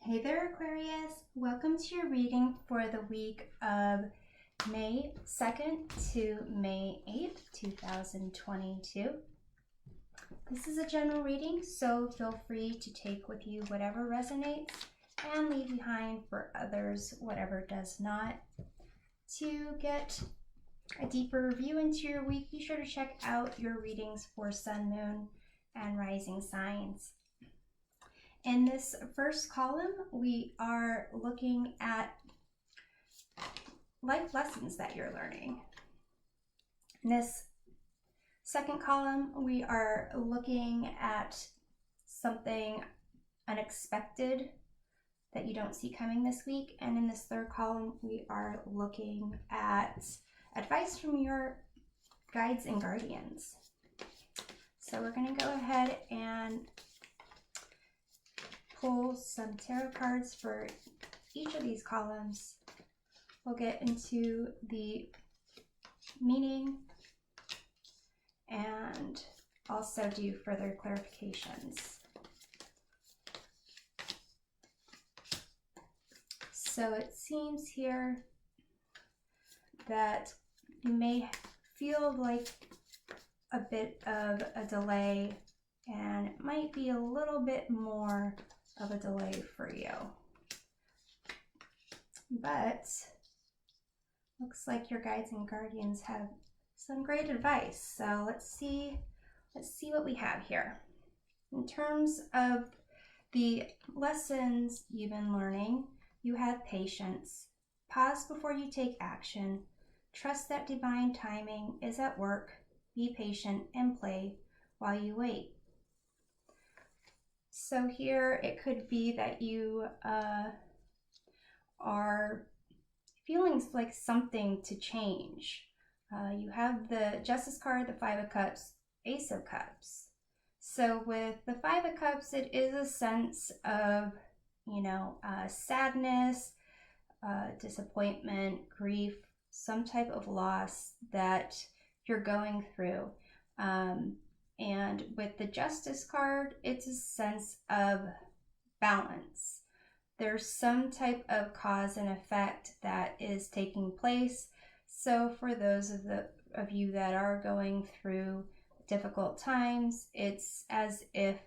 Hey there, Aquarius. Welcome to your reading for the week of May 2nd to May 8th, 2022. This is a general reading, so feel free to take with you whatever resonates and leave behind for others whatever does not. To get a deeper view into your week, be sure to check out your readings for Sun, Moon, and Rising signs. In this first column, we are looking at life lessons that you're learning. In this second column, we are looking at something unexpected that you don't see coming this week. And in this third column, we are looking at advice from your guides and guardians. So we're going to go ahead and pull some tarot cards for each of these columns. We'll get into the meaning and also do further clarifications. So it seems here that you may feel like a bit of a delay, and it might be a little bit more of a delay for you, but looks like your guides and guardians have some great advice. So let's see what we have here. In terms of the lessons you've been learning, you have patience. Pause before you take action. Trust that divine timing is at work. Be patient and play while you wait. So here it could be that you are feeling like something to change. You have the Justice card, the Five of Cups, Ace of Cups. So with the Five of Cups, it is a sense of, sadness, disappointment, grief, some type of loss that you're going through. And with the Justice card, it's a sense of balance. There's some type of cause and effect that is taking place. So for those of you that are going through difficult times, it's as if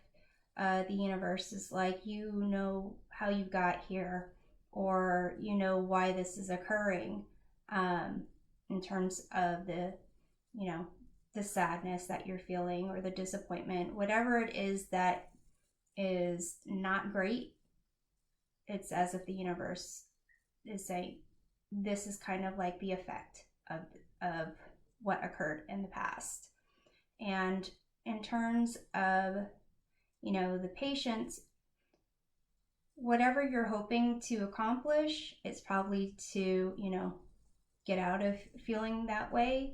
the universe is like, you know how you got here, or you know why this is occurring, in terms of the sadness that you're feeling or the disappointment, whatever it is that is not great. It's as if the universe is saying, this is kind of like the effect of what occurred in the past. And in terms of, the patience, whatever you're hoping to accomplish, it's probably to, get out of feeling that way.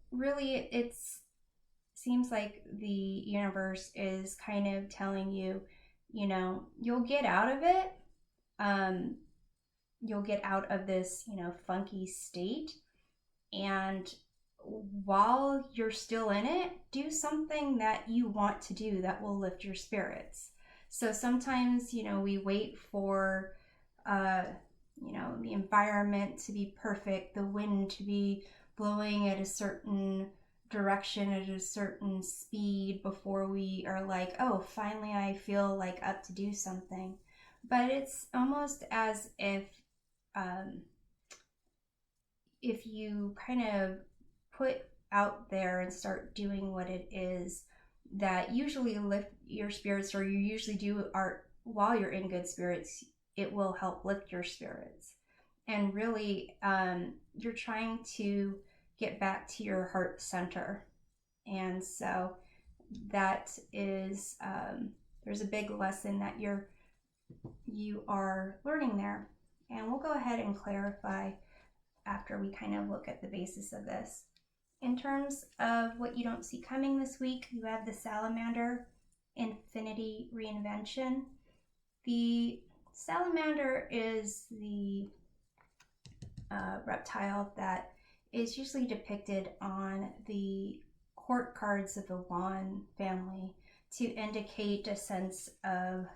Really, it seems like the universe is kind of telling you, you'll get out of it. You'll get out of this, funky state. And while you're still in it, do something that you want to do that will lift your spirits. So sometimes, we wait for, the environment to be perfect, the wind to be blowing at a certain direction at a certain speed before we are like, oh, finally I feel like up to do something. But it's almost as if you kind of put out there and start doing what it is that usually lift your spirits, or you usually do art while you're in good spirits, it will help lift your spirits. And really, you're trying to get back to your heart center. And so that is, there's a big lesson that you are learning there. And we'll go ahead and clarify after we kind of look at the basis of this. In terms of what you don't see coming this week, you have the Salamander, Infinity Reinvention. The Salamander is the reptile that is usually depicted on the court cards of the Wand family to indicate a sense of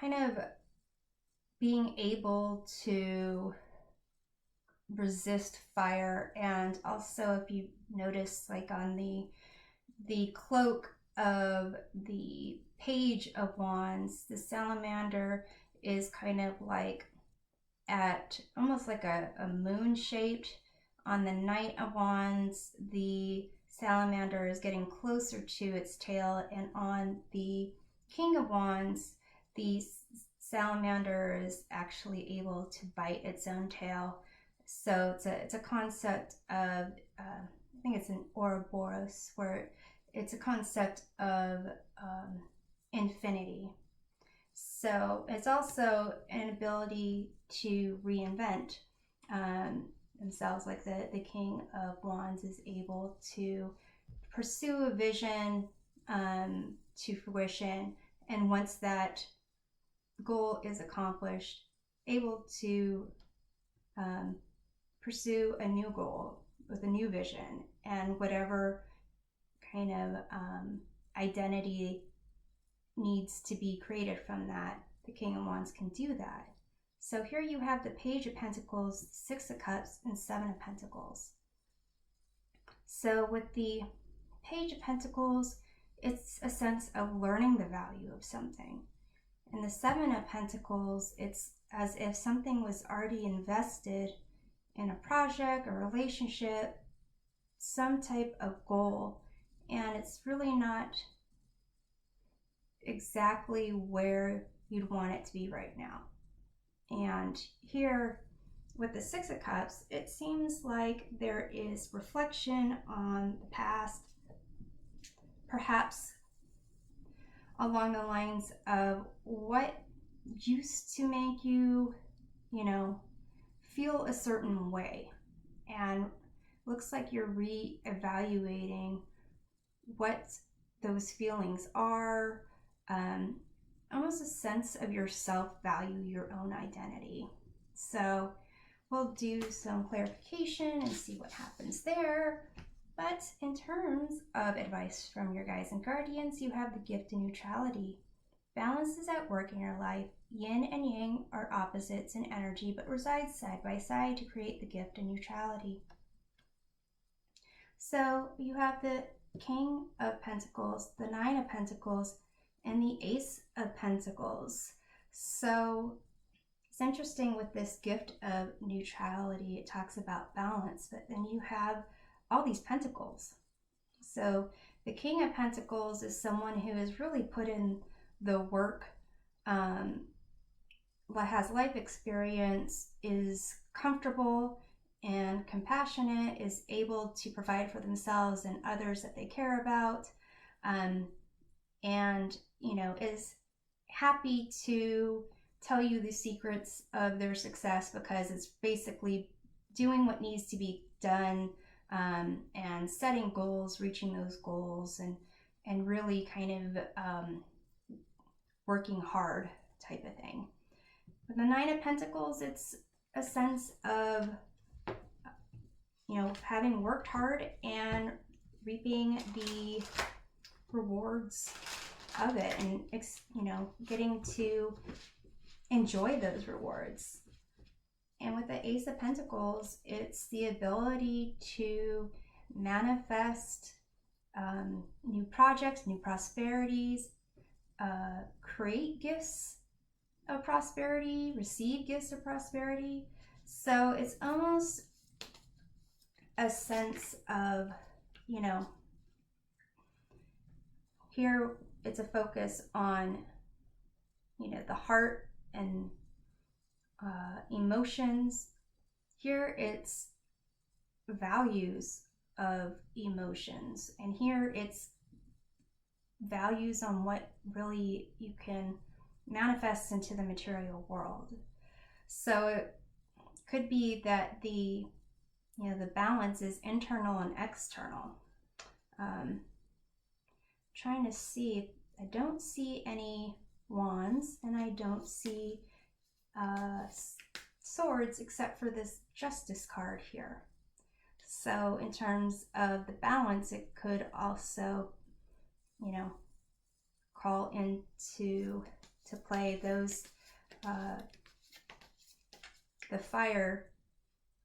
kind of being able to resist fire. And also, if you notice, like on the cloak of the Page of Wands, the salamander is kind of like at almost like a moon shaped. On the Knight of Wands, the salamander is getting closer to its tail, and on the King of Wands, the salamander is actually able to bite its own tail. So it's a concept of I think it's an Ouroboros, where it's a concept of infinity. So it's also an ability to reinvent themselves, like the King of Wands is able to pursue a vision to fruition, and once that goal is accomplished, able to pursue a new goal with a new vision, and whatever kind of identity needs to be created from that, the King of Wands can do that. So here you have the Page of Pentacles, Six of Cups, and Seven of Pentacles. So with the Page of Pentacles, it's a sense of learning the value of something. And the Seven of Pentacles, it's as if something was already invested in a project, a relationship, some type of goal, and it's really not exactly where you'd want it to be right now. And here with the Six of Cups, it seems like there is reflection on the past, perhaps along the lines of what used to make you, feel a certain way. And looks like you're re-evaluating what those feelings are, almost a sense of your self-value, your own identity. So we'll do some clarification and see what happens there. But in terms of advice from your guides and guardians, you have the gift of neutrality. Balance is at work in your life. Yin and yang are opposites in energy, but reside side by side to create the gift of neutrality. So you have the King of Pentacles, the Nine of Pentacles, and the Ace of Pentacles. So it's interesting with this gift of neutrality, it talks about balance, but then you have all these pentacles. So the King of Pentacles is someone who has really put in the work, has life experience, is comfortable and compassionate, is able to provide for themselves and others that they care about, and is happy to tell you the secrets of their success, because it's basically doing what needs to be done, and setting goals, reaching those goals, and really kind of working hard type of thing. With the Nine of Pentacles, it's a sense of having worked hard and reaping the rewards of it, and getting to enjoy those rewards. And with the Ace of Pentacles, it's the ability to manifest new projects, new prosperities, create gifts of prosperity, receive gifts of prosperity. So it's almost a sense of, here it's a focus on, the heart and emotions. Here it's values of emotions, and here it's values on what really you can manifest into the material world. So it could be that the balance is internal and external. Trying to see, I don't see any wands, and I don't see swords except for this Justice card here. So in terms of the balance, it could also call into to play those, the fire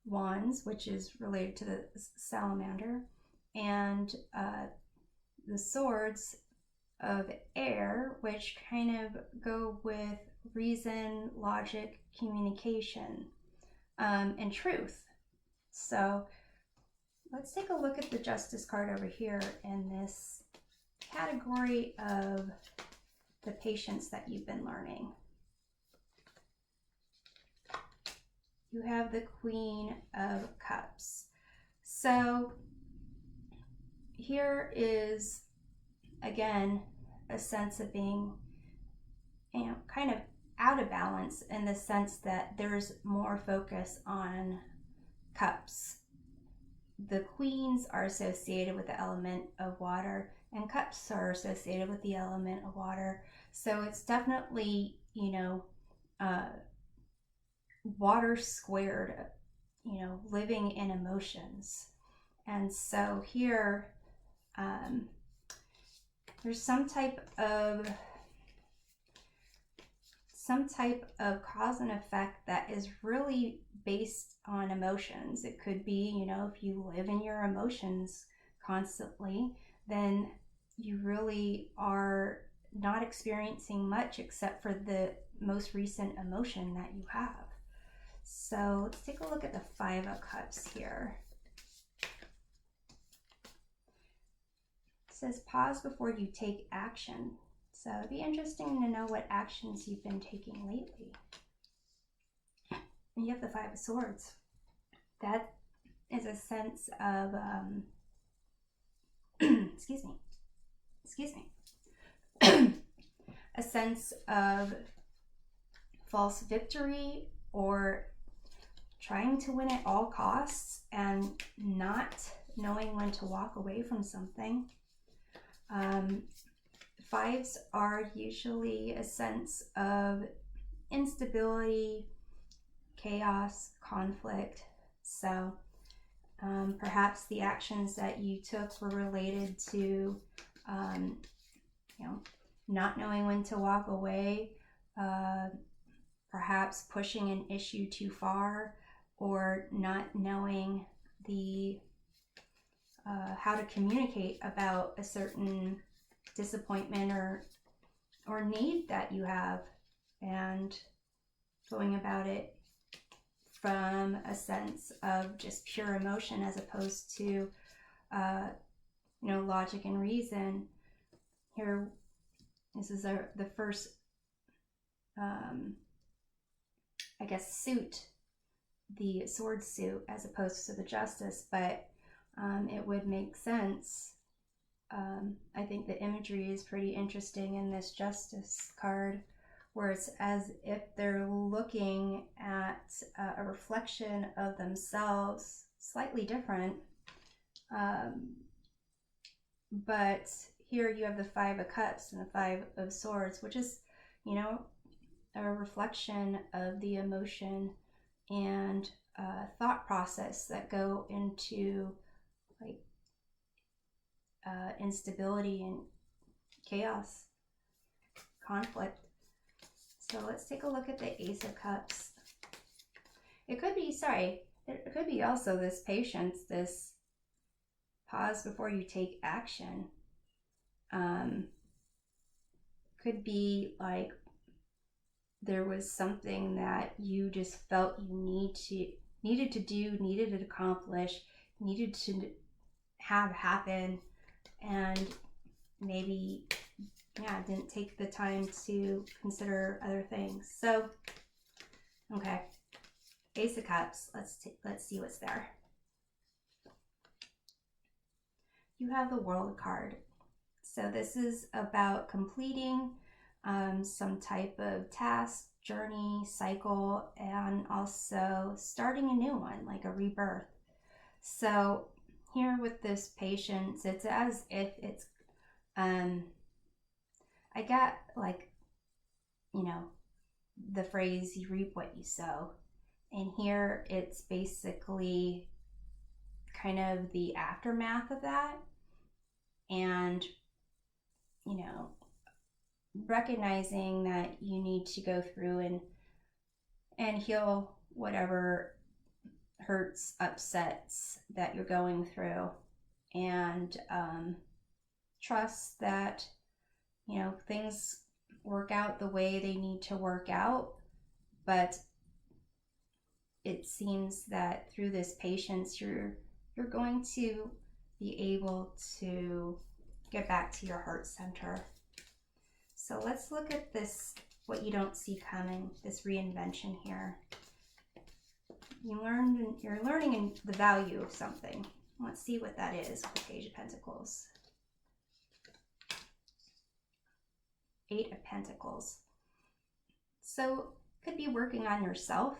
wands, which is related to the salamander, and the swords of air, which kind of go with reason, logic, communication, and truth. So let's take a look at the Justice card over here in this category of the patience that you've been learning. You have the Queen of Cups. So here is, again, a sense of being, kind of out of balance, in the sense that there's more focus on cups. The queens are associated with the element of water, and cups are associated with the element of water. So it's definitely, water squared, living in emotions. And so here, there's some type of cause and effect that is really based on emotions. It could be, if you live in your emotions constantly, then you really are not experiencing much except for the most recent emotion that you have. So let's take a look at the Five of Cups here. It says pause before you take action. So it'd be interesting to know what actions you've been taking lately. And you have the Five of Swords. That is a sense of, excuse me, a sense of false victory, or trying to win at all costs and not knowing when to walk away from something. Fives are usually a sense of instability, chaos, conflict. So perhaps the actions that you took were related to, not knowing when to walk away, perhaps pushing an issue too far, or not knowing the how to communicate about a certain disappointment or need that you have, and going about it from a sense of just pure emotion as opposed to logic and reason. Here, this is the first suit, the sword suit, as opposed to the Justice, but it would make sense. I think the imagery is pretty interesting in this Justice card, where it's as if they're looking at a reflection of themselves, slightly different. But here you have the Five of Cups and the Five of Swords, which is, a reflection of the emotion and thought process that go into instability and chaos, conflict. So let's take a look at the Ace of Cups. It could be also this patience, this pause before you take action. Could be like there was something that you just felt you needed to do, needed to accomplish, needed to have happen, and maybe didn't take the time to consider other things. So okay, Ace of Cups, let's see what's there. You have the World card. So this is about completing some type of task, journey, cycle, and also starting a new one, like a rebirth. So here with this patience, it's as if it's I got the phrase, you reap what you sow, and here it's basically kind of the aftermath of that. And recognizing that you need to go through and heal whatever hurts, upsets that you're going through, and trust that, you know, things work out the way they need to work out. But it seems that through this patience, you're going to be able to get back to your heart center. So let's look at this, what you don't see coming, this reinvention here. You're learning the value of something. Let's see what that is with the Page of Pentacles. Eight of Pentacles. So could be working on yourself,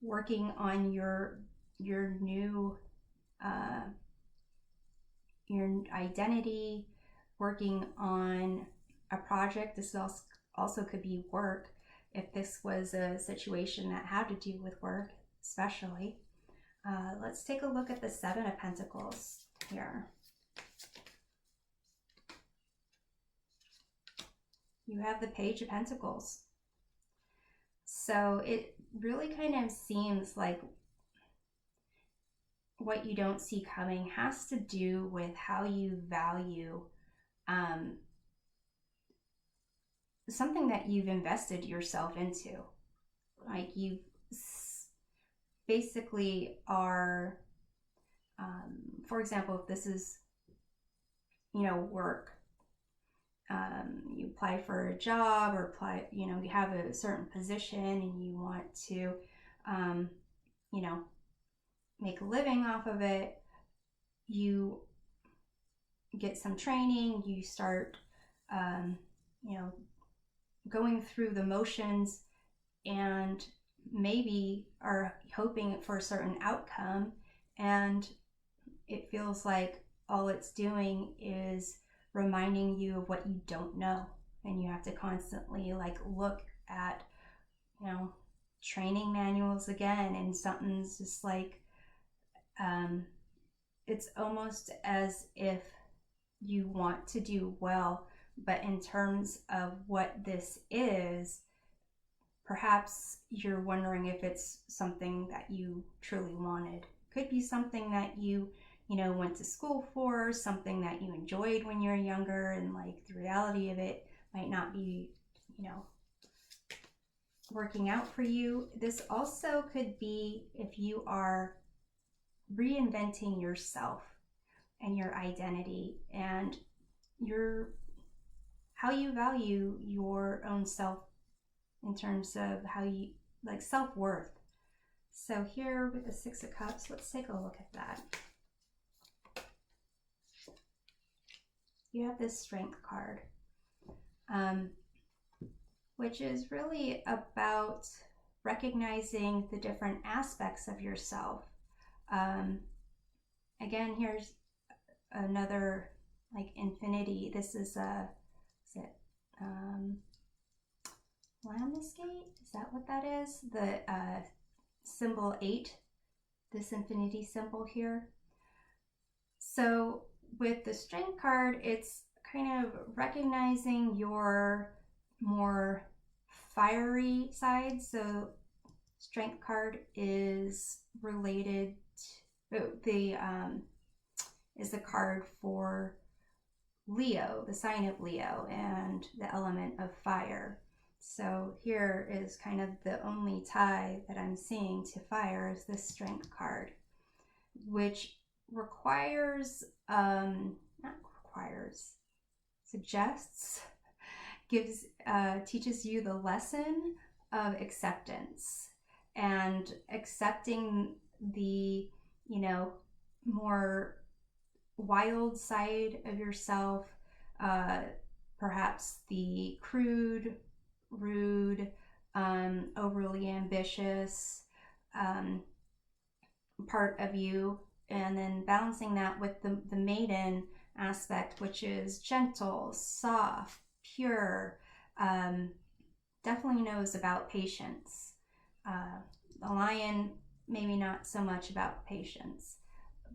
working on your new your identity, working on a project. This also could be work, if this was a situation that had to do with work especially. Let's take a look at the Seven of Pentacles here. You have the Page of Pentacles. So it really kind of seems like what you don't see coming has to do with how you value something that you've invested yourself into. Like you basically are, for example, if this is, you know, work, you apply for a job or you know, you have a certain position and you want to, you know, make a living off of it. You get some training, you start, you know, going through the motions, and maybe are hoping for a certain outcome, and it feels like all it's doing is reminding you of what you don't know, and you have to constantly like look at, you know, training manuals again, and something's just like, it's almost as if you want to do well, but in terms of what this is, perhaps you're wondering if it's something that you truly wanted. Could be something that you know, went to school for, something that you enjoyed when you were younger, and like the reality of it might not be, you know, working out for you. This also could be if you are reinventing yourself and your identity and how you value your own self in terms of how you, like, self-worth. So here with the Six of Cups, let's take a look at that. You have this Strength card, which is really about recognizing the different aspects of yourself. Again, here's another like infinity. This is Lamnesgate? Is that what that is? The symbol 8, this infinity symbol here. So with the Strength card, it's kind of recognizing your more fiery side. So Strength card is related to, is the card for Leo, the sign of Leo, and the element of fire. So here is kind of the only tie that I'm seeing to fire is this Strength card, which suggests, teaches you the lesson of acceptance, and accepting the, you know, more wild side of yourself, perhaps the crude, rude, overly ambitious part of you, and then balancing that with the maiden aspect, which is gentle, soft, pure, definitely knows about patience. The lion, maybe not so much about patience,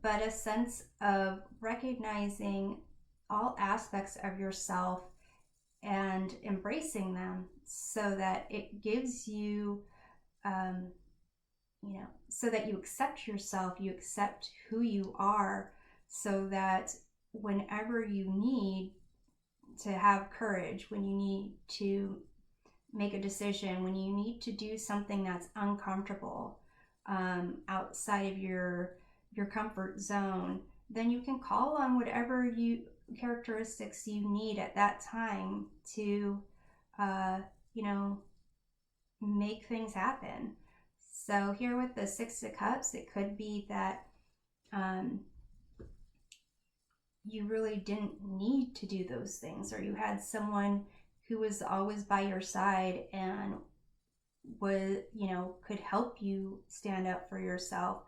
but a sense of recognizing all aspects of yourself and embracing them, so that it gives you, so that you accept yourself, you accept who you are, so that whenever you need to have courage, when you need to make a decision, when you need to do something that's uncomfortable, outside of your comfort zone, then you can call on whatever characteristics you need at that time to make things happen. So here with the Six of Cups, it could be that you really didn't need to do those things, or you had someone who was always by your side and could help you stand up for yourself,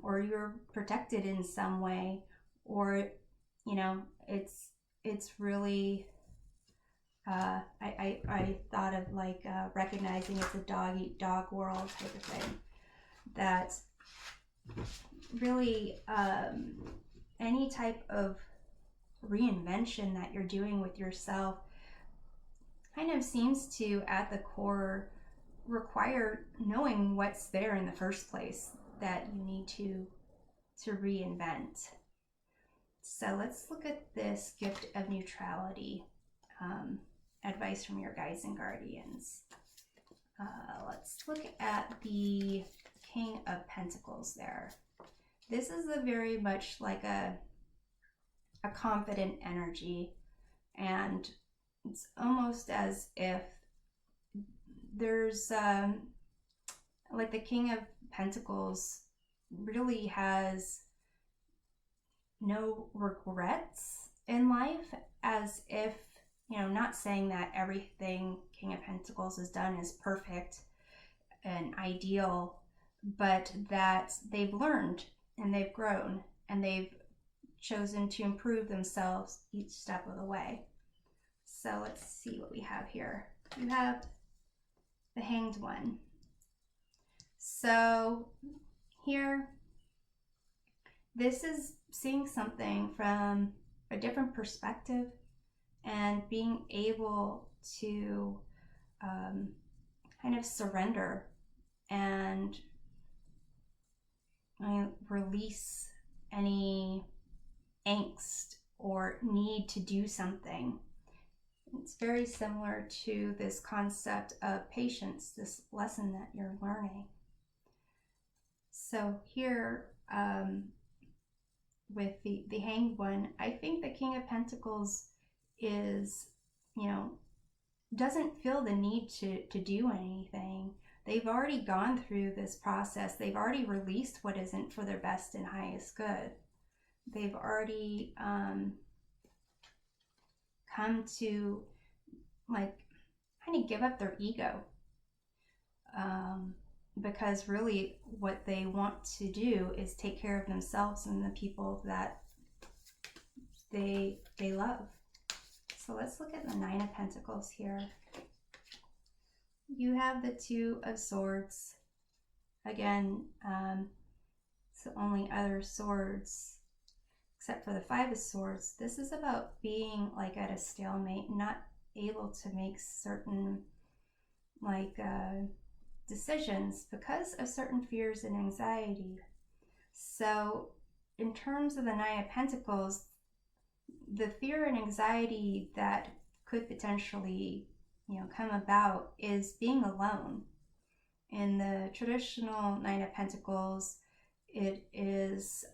or you're protected in some way, or it's really I thought of like recognizing it's a dog eat dog world type of thing, that really any type of reinvention that you're doing with yourself kind of seems to, at the core, require knowing what's there in the first place that you need to reinvent. So let's look at this gift of neutrality, advice from your guides and guardians. Let's look at the King of Pentacles there. This is a very much like a confident energy, and it's almost as if there's like the King of Pentacles really has no regrets in life, as if, not saying that everything King of Pentacles has done is perfect and ideal, but that they've learned and they've grown and they've chosen to improve themselves each step of the way. So let's see what we have here. You have the Hanged One. So here, this is seeing something from a different perspective and being able to kind of surrender and release any angst or need to do something. It's very similar to this concept of patience, this lesson that you're learning. So here, with the Hanged One, I think the King of Pentacles is, doesn't feel the need to do anything. They've already gone through this process. They've already released what isn't for their best and highest good. They've already come to kind of give up their ego, because really what they want to do is take care of themselves and the people that they love. So let's look at the Nine of Pentacles here. You have the Two of Swords. Again, it's the only other swords except for the Five of Swords. This is about being like at a stalemate, not able to make certain decisions because of certain fears and anxiety. So in terms of the Nine of Pentacles, the fear and anxiety that could potentially come about is being alone. In the traditional Nine of Pentacles, it is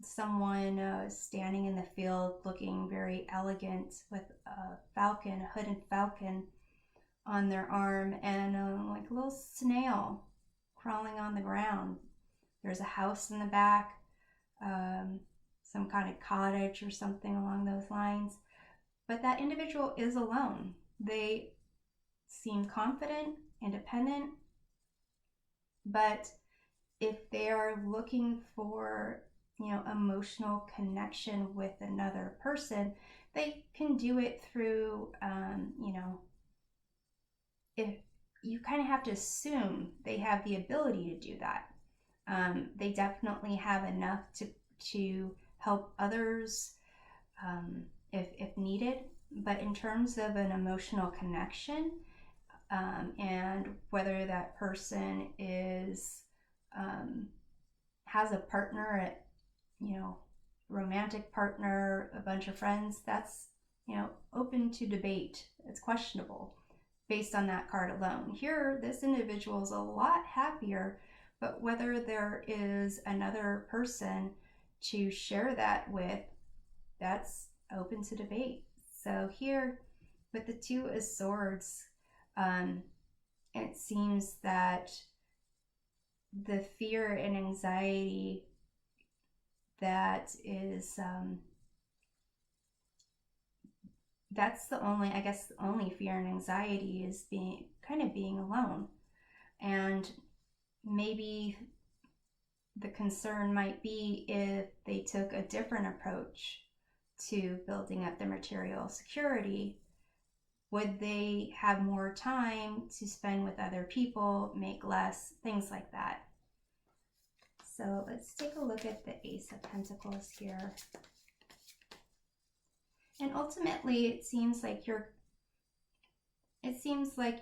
someone standing in the field looking very elegant with a hooded falcon on their arm, and like a little snail crawling on the ground. There's a house in the back, some kind of cottage or something along those lines. But that individual is alone. They seem confident, independent, but if they are looking for emotional connection with another person, they can do it through if you kind of have to assume they have the ability to do that. They definitely have enough to help others if needed, But in terms of an emotional connection, and whether that person is has a partner, romantic partner, a bunch of friends, that's open to debate. It's questionable based on that card alone. Here, this individual is a lot happier, but whether there is another person to share that with, that's open to debate. So here, with the Two of Swords, it seems that the fear and anxiety that is that's the only fear and anxiety is being alone. And maybe the concern might be if they took a different approach to building up their material security, would they have more time to spend with other people, make less, things like that. So let's take a look at the Ace of Pentacles here. And ultimately, it seems like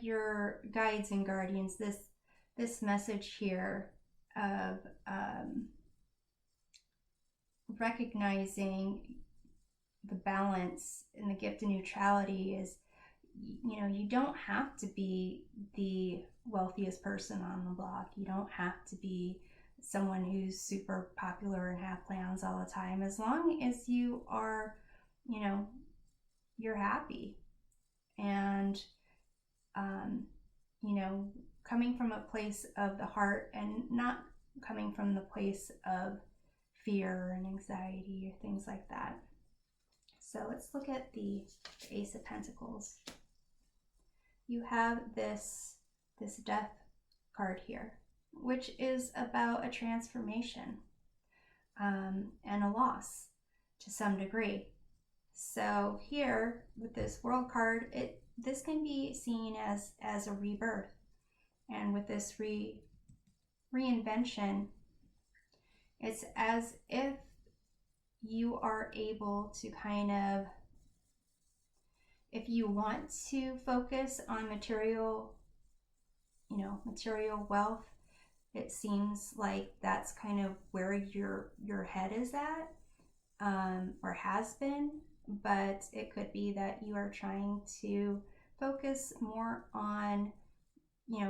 your guides and guardians, this message here of recognizing the balance and the gift of neutrality is, you don't have to be the wealthiest person on the block. You don't have to be someone who's super popular and have plans all the time. As long as you are, you're happy. And, coming from a place of the heart and not coming from the place of fear and anxiety or things like that. So let's look at the Ace of Pentacles. You have this Death card here, which is about a transformation and a loss to some degree. So here with this World card, this can be seen as a rebirth, and with this reinvention, it's as if you are able to if you want to focus on material wealth, it seems like that's kind of where your head is at, or has been. But it could be that you are trying to focus more on,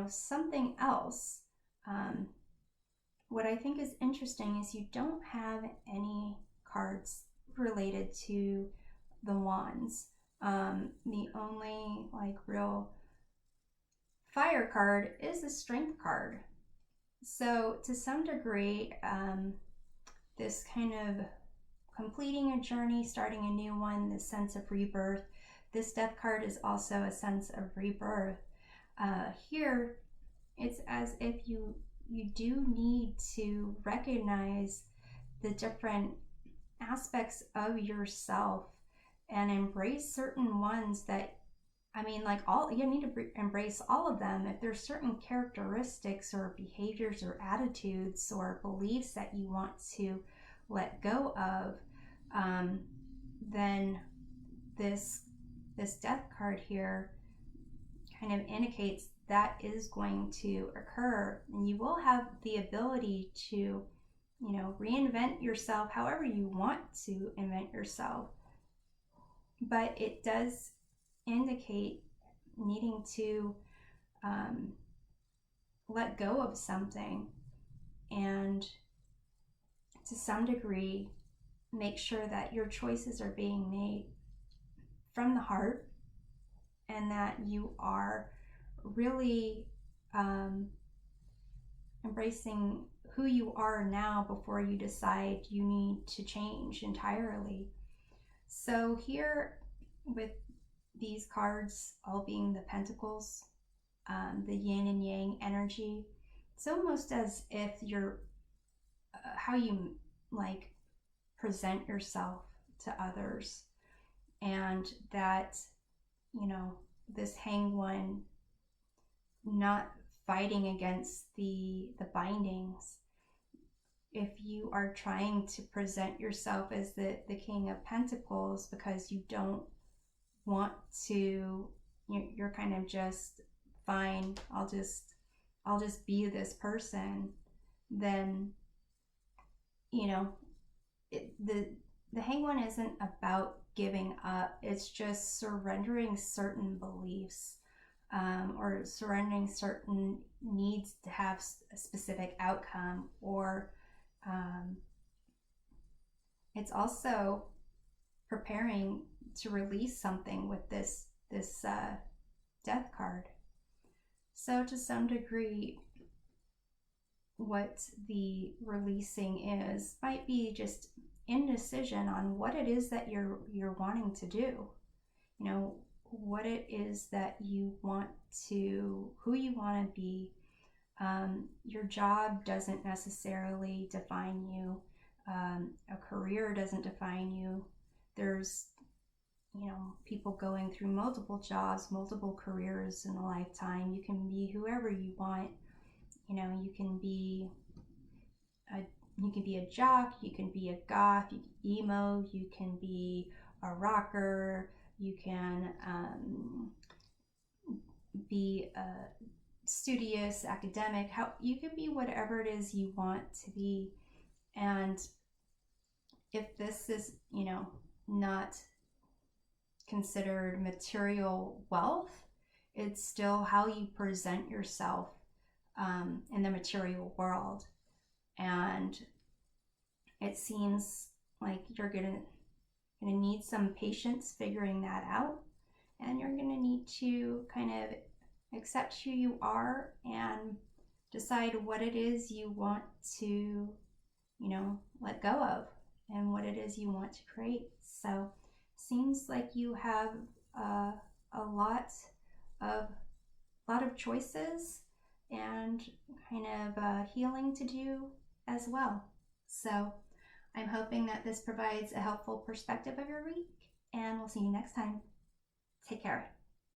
something else. What I think is interesting is you don't have any cards related to the wands. The only real fire card is the Strength card. So to some degree, this kind of completing a journey, starting a new one, this sense of rebirth. This Death card is also a sense of rebirth. Here, it's as if you do need to recognize the different aspects of yourself and embrace certain ones that, you need to embrace all of them. If there's certain characteristics or behaviors or attitudes or beliefs that you want to let go of, then this Death card here kind of indicates that is going to occur, and you will have the ability to reinvent yourself however you want to invent yourself. But it does indicate needing to let go of something, and to some degree make sure that your choices are being made from the heart, and that you are really embracing who you are now before you decide you need to change entirely. So here, with these cards all being the Pentacles, the yin and yang energy, it's almost as if you're how you present yourself to others, and that this Hanged One not fighting against the bindings. If you are trying to present yourself as the King of Pentacles because you don't want to, you're kind of just fine, I'll just be this person, then the hang one isn't about giving up. It's just surrendering certain beliefs, or surrendering certain needs to have a specific outcome, or it's also preparing to release something with this death card. So to some degree, what the releasing is might be just indecision on what it is that you're wanting to do. What it is that you want to, who you want to be. Your job doesn't necessarily define you. A career doesn't define you. There's people going through multiple jobs, multiple careers in a lifetime. You can be whoever you want. You can be a jock, you can be a goth, you can emo, you can be a rocker, you can be a studious, academic. You can be whatever it is you want to be. And if this is, not considered material wealth, it's still how you present yourself in the material world. And it seems like you're gonna need some patience figuring that out, and you're gonna need to kind of accept who you are and decide what it is you want to let go of, and what it is you want to create. So seems like you have a lot of choices and kind of healing to do as well. So I'm hoping that this provides a helpful perspective of your week, and we'll see you next time. Take care.